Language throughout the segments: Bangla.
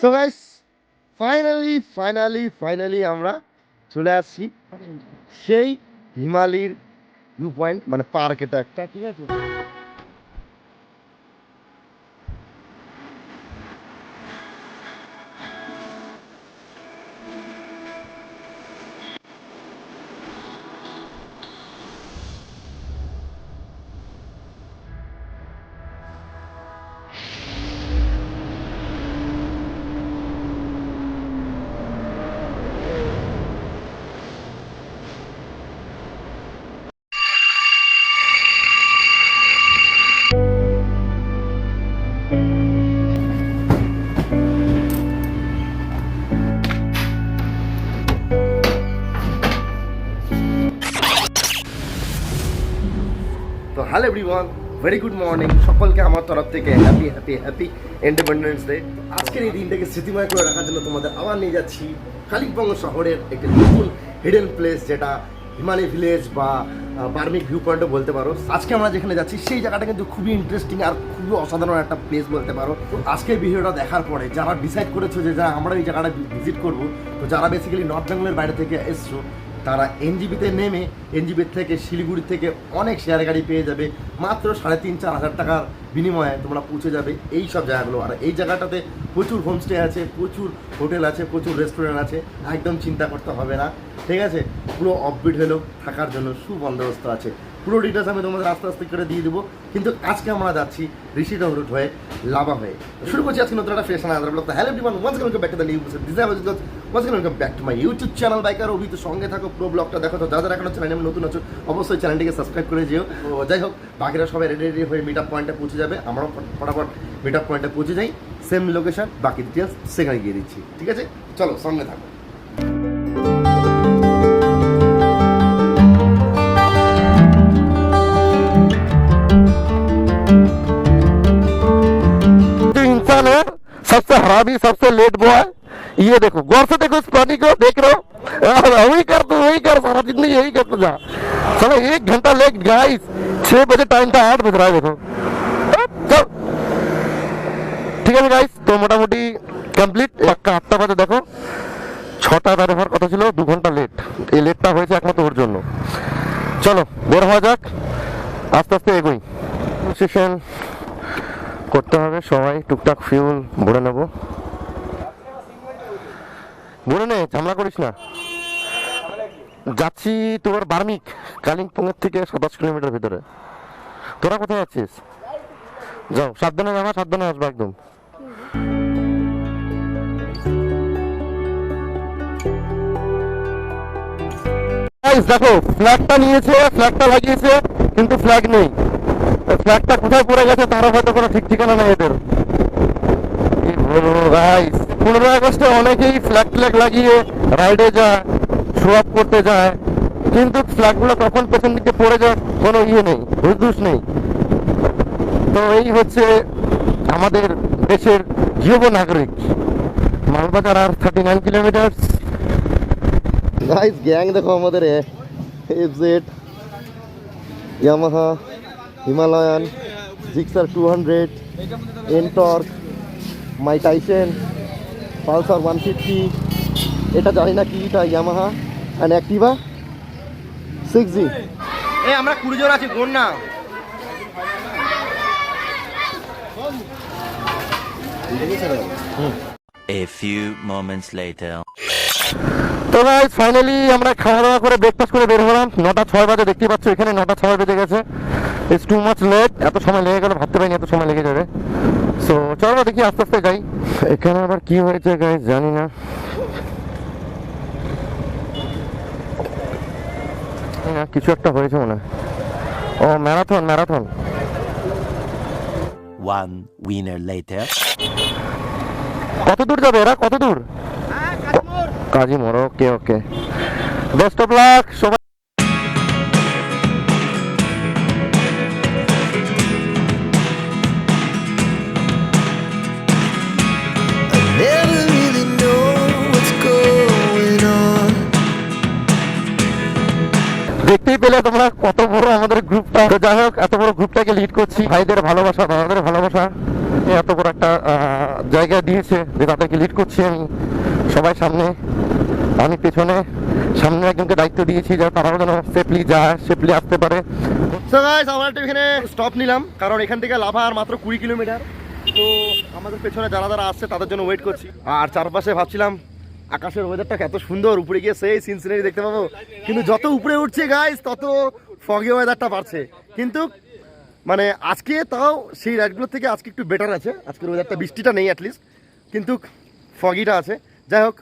সো গাইস, ফাইনালি আমরা চলে আসছি সেই হিমালয়ের ভিউ পয়েন্ট, মানে পার্ক এটা একটা, ঠিক আছে। তো hello everyone, very good morning সকলকে আমার তরফ থেকে হ্যাপি ইন্ডিপেন্ডেন্স ডে। আজকের এই দিনটাকে স্মৃতিময় করে রাখার জন্য তোমাদের আবার নিয়ে যাচ্ছি কালিম্পং শহরের একটি নতুন হিডেন প্লেস, যেটা হিমালয় ভিলেজ বা বার্মিক ভিউ পয়েন্টও বলতে পারো। আজকে আমরা যেখানে যাচ্ছি সেই জায়গাটা কিন্তু খুবই ইন্টারেস্টিং আর খুবই অসাধারণ একটা প্লেস বলতে পারো। তো আজকের ভিডিওটা দেখার পরে যারা ডিসাইড করেছো যে আমরা এই জায়গাটা ভিজিট করবো, তো যারা বেসিক্যালি নর্থ বেঙ্গলের বাইরে থেকে এসছো, তারা এনজিবিতে নেমে এনজিবি থেকে শিলিগুড়ি থেকে অনেক শেয়ার গাড়ি পেয়ে যাবে মাত্র 3,500-4 হাজার টাকার বিনিময়ে তোমরা পৌঁছে যাবে এই সব জায়গাগুলো। আর এই জায়গাটাতে প্রচুর হোমস্টে আছে, প্রচুর হোটেল আছে, প্রচুর রেস্টুরেন্ট আছে, একদম চিন্তা করতে হবে না, ঠিক আছে। পুরো অফবিট হলেও থাকার জন্য সুবন্দোবস্ত আছে। পুরো ডিটেলস আমি তোমাদের আস্তে আস্তে করে দিয়ে দেবো। কিন্তু আজকে আমরা যাচ্ছি ঋষিডং রুট হয়ে লাভা হয়ে। শুরু করছি আজকে নতুন একটা ফ্রেশন other blog. Hello everyone, once welcome back to the new episode. This is once welcome back to my YouTube channel biker Abhi. তো সঙ্গে থাকো, পুরো ব্লগটা দেখো। তো যারা এখন চ্যানেলে নতুন আছো অবশ্যই চ্যানেলটিকে সাবস্ক্রাইব করে যেও। তো যাই হোক, বাকিরা সবাই রেডি হয়ে মিট আপ পয়েন্টে পৌঁছে যাবে। আমরাও ফটাফট মিট আপ পয়েন্টে পৌঁছে যাই। সেম লোকেশন, বাকি ডিটেলস সেখানে গিয়ে দিচ্ছি, ঠিক আছে। চলো সঙ্গে থাকো। सबसे हरामी, सबसे लेट बॉय, ये देखो गौर से देखो इस प्राणी को, देख रहे हो। वही कर तू, वही कर, सारा जिंदगी यही करते जा। चलो 1 घंटा लेट गाइस, 6 बजे टाइम था, 8 बज रहा है देखो। चल ঠিক আছে গাইস, তো মোটামুটি কমপ্লিট। পাক্কা 8টা বাজে, দেখো 6টা বের হওয়ার কথা ছিল, 2 ঘন্টা লেট। এই লেটটা হয়েছে একমাত্র ওর জন্য। চলো বের হওয়া যাক, আস্তে আস্তে এগোই। সেশন করতে হবে, সবাই টুকটাক ফিউল ভরে নেবো। ভরে নে, ঝামেলা করিস না। যাচ্ছি তোর বার্মিক, কালিম্পংয়ের থেকে 27 কিলোমিটার ভিতরে। তোরা কোথায় যাচ্ছিস? যাও, সাবধানে যাবা, সাবধানে আসবা একদম। দেখো ফ্ল্যাগটা নিয়েছে, ফ্ল্যাগটা লাগিয়েছে, কিন্তু ফ্ল্যাগ নেই। ফ্ল্যাগটা কোথায় পড়ে গেছে তারও হয়তো কোনো ঠিক ঠিকানা নেই এদের। কি বলবো গাইস, 15 আগস্টে অনেকেই ফ্ল্যাগ লাগিয়ে রাইডে যায়, শো আপ করতে যায়, কিন্তু ফ্ল্যাগগুলো কখন পেছন দিকে পড়ে যায় কোনো ইয়ে নেই, হুঁশ নেই। তো এই হচ্ছে আমাদের দেশের যুব নাগরিক। মালবাজার আর 39 কিলোমিটার। গাইস গ্যাং দেখো আমাদের, FZ, Yamaha, Himalayan, Gixxer 200, NTorq, মাই টাইসেন, পালসার 150, এটা জানি না কি, এটা ইয়ামাহা, অ্যান্ড অ্যাক্টিভা 6G। আমরা 20 জন আছি, কোন না। A few moments later. তো গাইস ফাইনালি আমরা খাওয়া দাওয়া করে ব্রেকফাস্ট করে বের হলাম। 9টা 6 বাজে, দেখতে পাচ্ছ এখানে 9টা 6 বেজে গেছে। ইটস টু মাচ লেট, এত সময় লেগে গেল, ভাবতে পারিনি এত সময় লেগে যাবে। সো চলো দেখি আস্তে আস্তে যাই। এখানে আবার কি হয়েছে গাইস জানি না। কিছু একটা হয়েছে মনে হয়। ও ম্যারাথন। One winner later. কত দূর যাবে এরা, কত দূর? কাজিমোর, ওকে। বেস্ট অফ লাক সবাই। Never really know what's going on. দেখতেই পেলে দেখলে তোমরা কত বড় আমাদের গ্রুপটা। তো যাই হোক, এত বড় গ্রুপটাকে লিড করছি, ভাইদের ভালোবাসা, দাদাদের ভালোবাসা এত বড় একটা জায়গা দিয়েছে যে তাদেরকে লিড করছি আমি সবাই সামনে, আমি পেছনে। সামনে একজনকে দায়িত্ব দিয়েছি যাতে তারাও যেন সেফলি যায়, সেফলি আসতে পারে। সো গাইস, আমরা একটু এখানে স্টপ নিলাম, কারণ এখান থেকে লাভা আর মাত্র 20 কিলোমিটার। তো আমাদের পেছনে যারা যারা আসছে তাদের জন্য ওয়েট করছি। আর চারপাশে ভাবছিলাম আকাশের ওয়েদারটা এত সুন্দর, উপরে গিয়ে সেই সিন সিনারি দেখতে পাবো, কিন্তু যত উপরে উঠছে গাইস তত ফগি ওয়েদারটা বাড়ছে। কিন্তু মানে আজকে তাও সেই রাইডগুলোর থেকে আজকে একটু বেটার আছে, আজকের ওয়েদারটা, বৃষ্টিটা নেই অ্যাটলিস্ট, কিন্তু ফগিটা আছে। যাই হোক,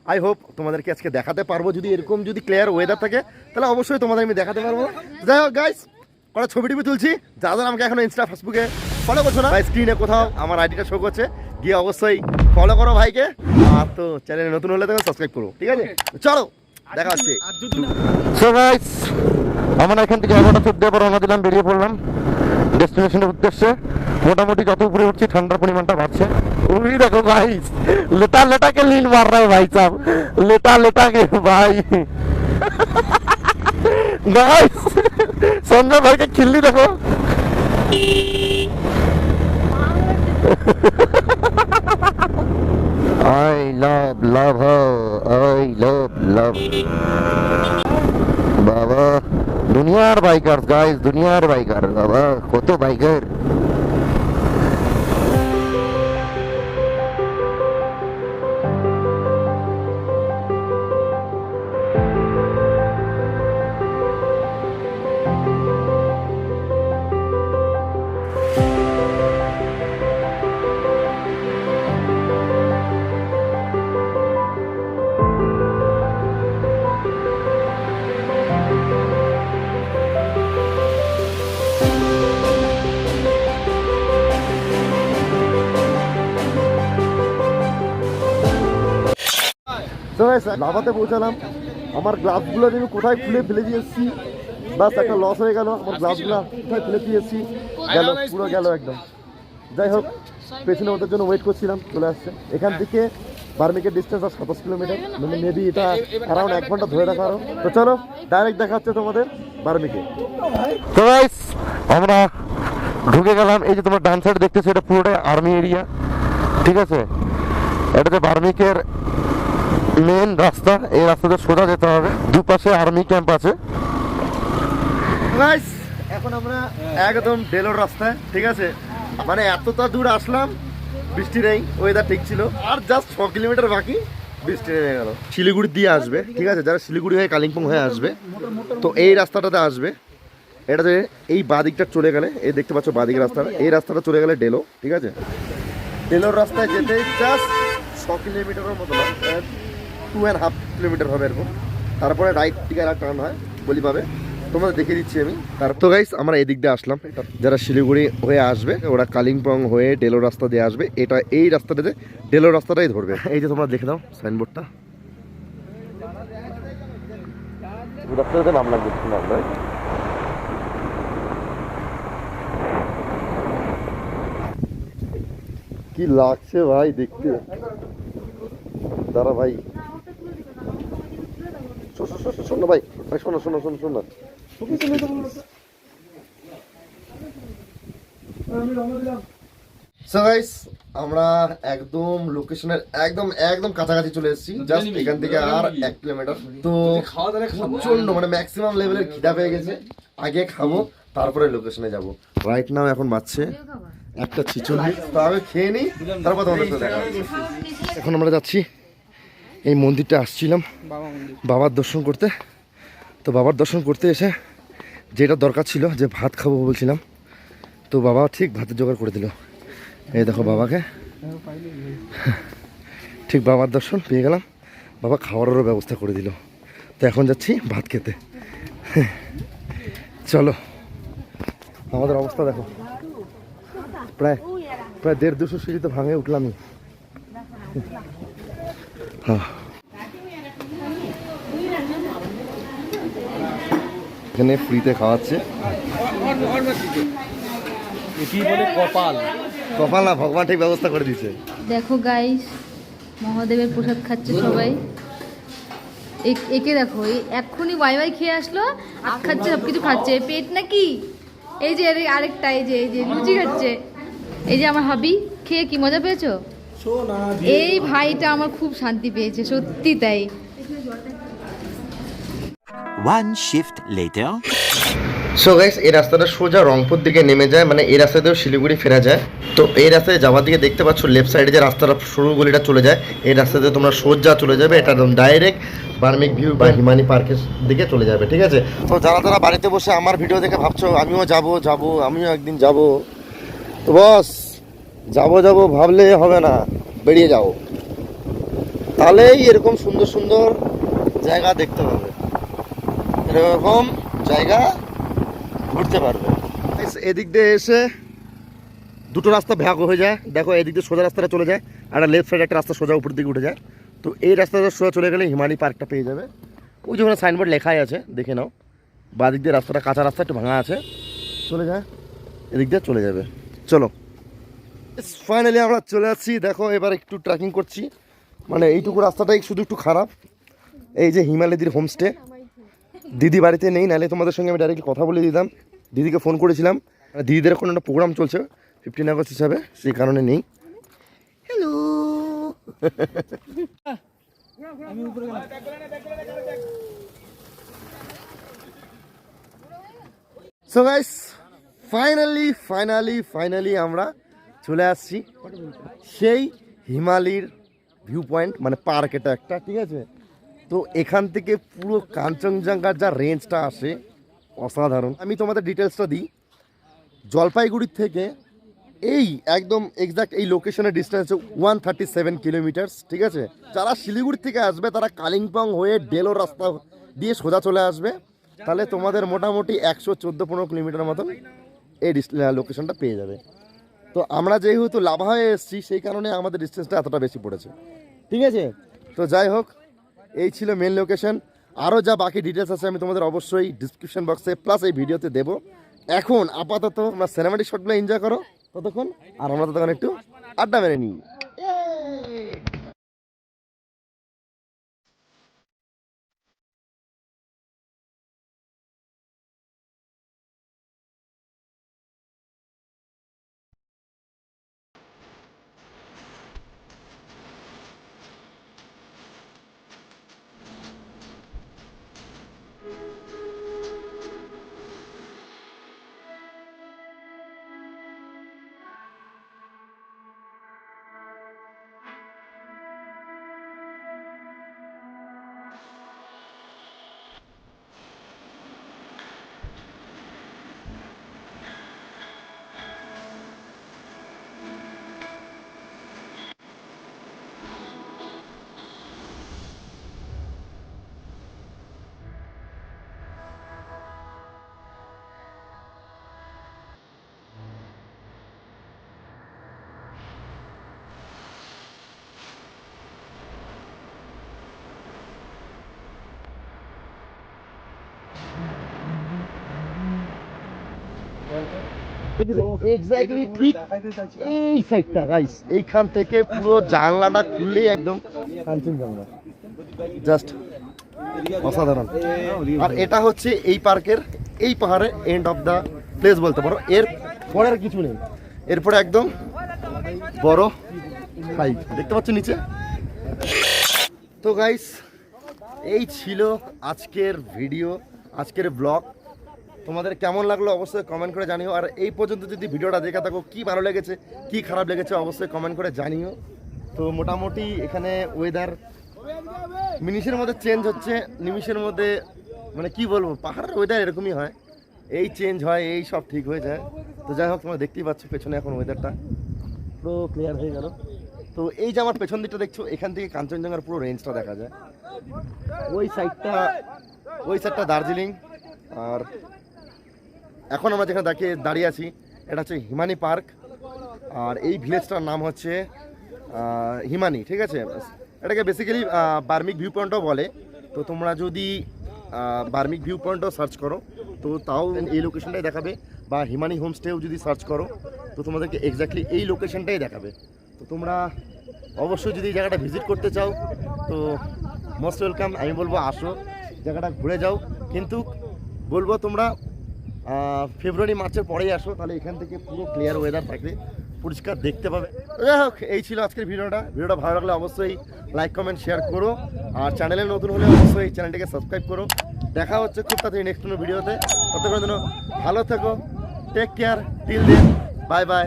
আই হোপ তোমাদেরকে আজকে দেখাতে পারবো, যদি এরকম যদি ক্লিয়ার ওয়েদার থাকে তাহলে অবশ্যই তোমাদের আমি দেখাতে পারবো। যাই হোক গাইস, কটা ছবি টবি তুলছি, যারা আমাকে এখন ইনস্টা ফেসবুকে ফলো করছো না, স্ক্রিনে কোথাও আমার আইডিটা শো করছে, গিয়ে অবশ্যই ফলো করো ভাইকে। আর তো চ্যানেলে নতুন হলে তো সাবস্ক্রাইব করো, ঠিক আছে? চলো দেখা হচ্ছে। সো গাইস, আমরা এখান থেকে 11:14 পর রওনা দিলাম, বেরিয়ে পড়লাম ডেস্টিনেশনের উদ্দেশ্যে। মোটামুটি যত উপরে উঠছি ঠান্ডার পরিমাণটা বাড়ছে। ওই দেখো গাইস, लेटा लेटा के लीन मार रहा है भाई साहब, लेटा लेटा के भाई। गाइस, संजय भाई के खिल्ली देखो। I love her, I love বাবা। দুনিয়ার বাইকার গাইস, দুনিয়ার বাইকার বাবা, কত বাইকার। লাভাতে পৌঁছালাম, আমার গ্লাভসগুলো আমি কোথায় খুলে ফেলে দিয়ে এসেছি, বাস একটা লস হয়ে গেল। আমার গ্লাভসগুলো কোথায় ফেলে দিয়ে এসেছি, গেল, পুরো গেল একদম। যাই হোক, পেছনে ওদের জন্য ওয়েট করছিলাম, চলে আসছে। এখান থেকে বার্মিকের ডিস্টেন্স আর 27 কিলোমিটার, মানে মেবি এটা অ্যারাউন্ড 1 ঘন্টা ধরে রাখা আরো। তো চলো ডাইরেক্ট দেখা হচ্ছে তোমাদের বার্মিকে। তো গাইস, আমরা ঢুকে গেলাম। এই যে তোমার ডান সাইড দেখতেছো, এটা পুরোটাই আর্মি এরিয়া, ঠিক আছে? এটাতে বার্মিকের মেন রাস্তা, এই রাস্তাতে সোজা যেতে হবে, দুপাশে আর্মি ক্যাম্প আছে। গাইস, এখন আমরা একদম ডেলোর রাস্তায়, ঠিক আছে? মানে এতটা দূর আসলাম, বৃষ্টি নেই, ওয়েদার ঠিক ছিল, আর জাস্ট 6 কিলোমিটার বাকি, বৃষ্টি নেমে গেল। শিলিগুড়ি দিয়ে আসবে, ঠিক আছে? যারা শিলিগুড়ি হয়ে কালিম্পং হয়ে আসবে, তো এই রাস্তাটাতে আসবে। এটাতে এই বাদিকটা চলে গেলে, এই দেখতে পাচ্ছ বাদিক রাস্তাটা, এই রাস্তাটা চলে গেলে ডেলো, ঠিক আছে? ডেলোর রাস্তায় যেতে জাস্ট 6 কিলোমিটারের মতো না, 2.5 কিলোমিটার হবে এরকম। তারপরে রাইট দিকে আর টার্ন হয়, বলি পাবে, তোমাদের দেখিয়ে দিচ্ছি আমি। তো গাইস, আমরা এদিক দিয়ে আসলাম। যারা শিলিগুড়ি হয়ে আসবে ওরা কালিম্পং হয়ে ডেলো রাস্তা দিয়ে আসবে, এটা এই রাস্তাটাতে ডেলো রাস্তাটাই ধরবে। এই যে তোমরা দেখে দাও সাইনবোর্ডটা, রাস্তাটাতে নাম লাগবে, নাম নয়। কি লাগছে ভাই দেখতে, দাঁড়া ভাই, শোন না ভাই, শোনো শোনো শোনো শোন না। সো গাইস, আমরা একদম লোকেশনের একদম একদম কাছাকাছি চলে এসেছি, জাস্ট এখান থেকে আর 1 কিলোমিটার। তো প্রচন্ড মানে ম্যাক্সিমাম লেভেলের খিদা পেয়ে গেছে, আগে খাবো তারপরে লোকেশনে যাব। রাইট নাও এখন বাজছে 1:46, তো আগে খেয়ে নিই, তারপর তোমাদের সাথে দেখা হচ্ছে। এখন আমরা যাচ্ছি, এই মন্দিরটা আসছিলাম বাবার দর্শন করতে। তো বাবার দর্শন করতে এসে যেটা দরকার ছিল, যে ভাত খাবো বলছিলাম, তো বাবা ঠিক ভাতের জোগাড় করে দিল। এই দেখো বাবাকে, ঠিক বাবার দর্শন পেয়ে গেলাম, বাবা খাওয়ারেরও ব্যবস্থা করে দিল। তো এখন যাচ্ছি ভাত খেতে। চলো, আমাদের অবস্থা দেখো, প্রায় 150-200 সিঁড়ি তো ভাঙে উঠলামই। হ্যাঁ, এখানে ফ্রিতে খাওয়াচ্ছে। কপাল কপাল না, ভগবান ঠিক ব্যবস্থা করে দিচ্ছে। দেখো গাইস, মহাদেবের প্রসাদ খাচ্ছে সবাই। একে দেখো, এই এক্ষুনি ওয়াই ওয়াই খেয়ে আসলো, আখ খাচ্ছে, সব কিছু খাচ্ছে, পেট নাকি। এই যে আরেকটা, এই যে লুচি খাচ্ছে। এই যে আমার হাবি, খেয়ে কি মজা পেয়েছো? এই ভাইটা আমার খুব শান্তি পেয়েছে, সত্যি তাই। One shift later. So guys, এই রাস্তাটা সোজা রংপুর দিকে নেমে যায়, মানে এই রাস্তাতেও শিলিগুড়ি ফেরা যায়। তো এই রাস্তায় যাওয়ার দিকে দেখতে পাচ্ছ লেফট সাইডে যে রাস্তাটা সরু গলিটা চলে যায়, এই রাস্তাতে তোমরা সোজা চলে যাবে, এটা একদম ডাইরেক্ট বার্মিক ভিউ বা হিমানি পার্কের দিকে চলে যাবে, ঠিক আছে? তো যারা যারা বাড়িতে বসে আমার ভিডিও দেখে ভাবছো আমিও যাব আমিও একদিন যাব, তো বস যাব ভাবলে হবে না, বেরিয়ে যাও, তাহলেই এরকম সুন্দর সুন্দর জায়গা দেখতে পাবে, এরকম জায়গা ঘুরতে পারবে। এদিক দিয়ে এসে দুটো রাস্তা ভাগ হয়ে যায়, দেখো এদিক দিয়ে সোজা রাস্তাটা চলে যায়, আর লেফট সাইডে একটা রাস্তা সোজা উপর দিকে উঠে যায়। তো এই রাস্তাটা সোজা চলে গেলে হিমানি পার্কটা পেয়ে যাবে। ওই যেখানে সাইনবোর্ড লেখাই আছে, দেখে নাও। বা দিক দিয়ে রাস্তাটা কাঁচা রাস্তা, একটু ভাঙা আছে, চলে যায়, এদিক দিয়ে চলে যাবে। চলো, ফাইনালি আমরা চলে আসছি। দেখো এবার একটু ট্রেকিং করছি, মানে এইটুকু রাস্তাটাই শুধু একটু খারাপ। এই যে হিমালয়দির হোমস্টে, দিদি বাড়িতে নেই, নাহলে তোমাদের সঙ্গে আমি ডাইরেক্টলি কথা বলে দিতাম। দিদিকে ফোন করেছিলাম, দিদিদের কোনো একটা প্রোগ্রাম চলছে 15 আগস্ট হিসাবে, সেই কারণে নেই। হ্যালো, সো গাইস, ফাইনালি আমরা চলে আসছি সেই হিমালয়ের ভিউ পয়েন্ট, মানে পার্ক এটা একটা, ঠিক আছে? তো এখান থেকে পুরো কাঞ্চনজঙ্ঘার যা রেঞ্জটা আসে অসাধারণ। আমি তোমাদের ডিটেলসটা দিই। জলপাইগুড়ির থেকে এই একদম এক্সাক্ট এই লোকেশনের ডিস্টেন্স 137 কিলোমিটার, ঠিক আছে? যারা শিলিগুড়ি থেকে আসবে তারা কালিম্পং হয়ে ডেলো রাস্তা দিয়ে সোজা চলে আসবে, তাহলে তোমাদের মোটামুটি 114-15 কিলোমিটার মতন এই লোকেশনটা পেয়ে যাবে। তো আমরা যেহেতু লাভা হয়ে এসেছি, সেই কারণে আমাদের ডিস্টেন্সটা এতটা বেশি পড়েছে, ঠিক আছে? তো যাই হোক, এই ছিল মেন লোকেশন। আরও যা বাকি ডিটেলস আছে আমি তোমাদের অবশ্যই ডিসক্রিপশন বক্সে প্লাস এই ভিডিওতে দেবো। এখন আপাতত আমরা সিনেমাটিক শটগুলো এনজয় করো ততক্ষণ, আর আমরা ততক্ষণ একটু আড্ডা মেরে নিই। এক্স্যাক্টলি ঠিক এই সাইডটা গাইস, এইখান থেকে পুরো জানলাটা খুললে একদম কাঞ্চনজঙ্ঘা, জাস্ট অসাধারণ। আর এটা হচ্ছে এই পার্কের এই পাহাড়ে এন্ড অফ দ্য প্লেস বলতে পারো, এর পরে আর কিছু নেই। এরপরে একদম বড় হাইট দেখতে পাচ্ছ নিচে। তো গাইস, এই ছিল আজকের ভিডিও, আজকের ব্লগ। তোমাদের কেমন লাগলো অবশ্যই কমেন্ট করে জানিও। আর এই পর্যন্ত যদি ভিডিওটা দেখে থাকো, কি ভালো লেগেছে কি খারাপ লেগেছে অবশ্যই কমেন্ট করে জানিও। তো মোটামুটি এখানে ওয়েদার মিনিশের মধ্যে চেঞ্জ হচ্ছে, নিমিশের মধ্যে, মানে কি বলবো, পাহাড়ের ওয়েদার এরকমই হয়, এই চেঞ্জ হয়, এই সব ঠিক হয়ে যায়। তো যাই হোক, তোমরা দেখতেই পাচ্ছ পেছনে এখন ওয়েদারটা পুরো ক্লিয়ার হয়ে গেল। তো এই যে আমার পেছন দিকটা দেখছো, এখান থেকে কাঞ্চনজঙ্ঘার পুরো রেঞ্জটা দেখা যায়। ওই সাইডটা দার্জিলিং, আর এখন আমরা যেখানে দাঁড়িয়ে আছি এটা হচ্ছে হিমানি পার্ক, আর এই ভিলেজটার নাম হচ্ছে হিমানি, ঠিক আছে? এটাকে বেসিক্যালি বার্মিক ভিউ পয়েন্টও বলে। তো তোমরা যদি বার্মিক ভিউ পয়েন্টও সার্চ করো তো তাও এই লোকেশনটাই দেখাবে, বা হিমানি হোমস্টেও যদি সার্চ করো তো তোমাদেরকে এক্স্যাক্টলি এই লোকেশনটাই দেখাবে। তো তোমরা অবশ্যই যদি এই জায়গাটা ভিজিট করতে চাও তো মোস্ট ওয়েলকাম। আমি বলবো আসো, জায়গাটা ঘুরে যাও, কিন্তু বলবো তোমরা ফেব্রুয়ারি মার্চের পরেই আসো, তাহলে এখান থেকে পুরো ক্লিয়ার ওয়েদার থাকবে, পরিষ্কার দেখতে পাবে। যাই হোক, এই ছিল আজকের ভিডিওটা ভালো লাগলে অবশ্যই লাইক কমেন্ট শেয়ার করো, আর চ্যানেলে নতুন হলে অবশ্যই চ্যানেলটিকে সাবস্ক্রাইব করো। দেখা হচ্ছে খুব তাড়াতাড়ি নেক্সট কোনো ভিডিওতে। ততক্ষণ যেন ভালো থেকো, take care, till then, bye bye,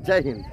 জয় হিন্দ।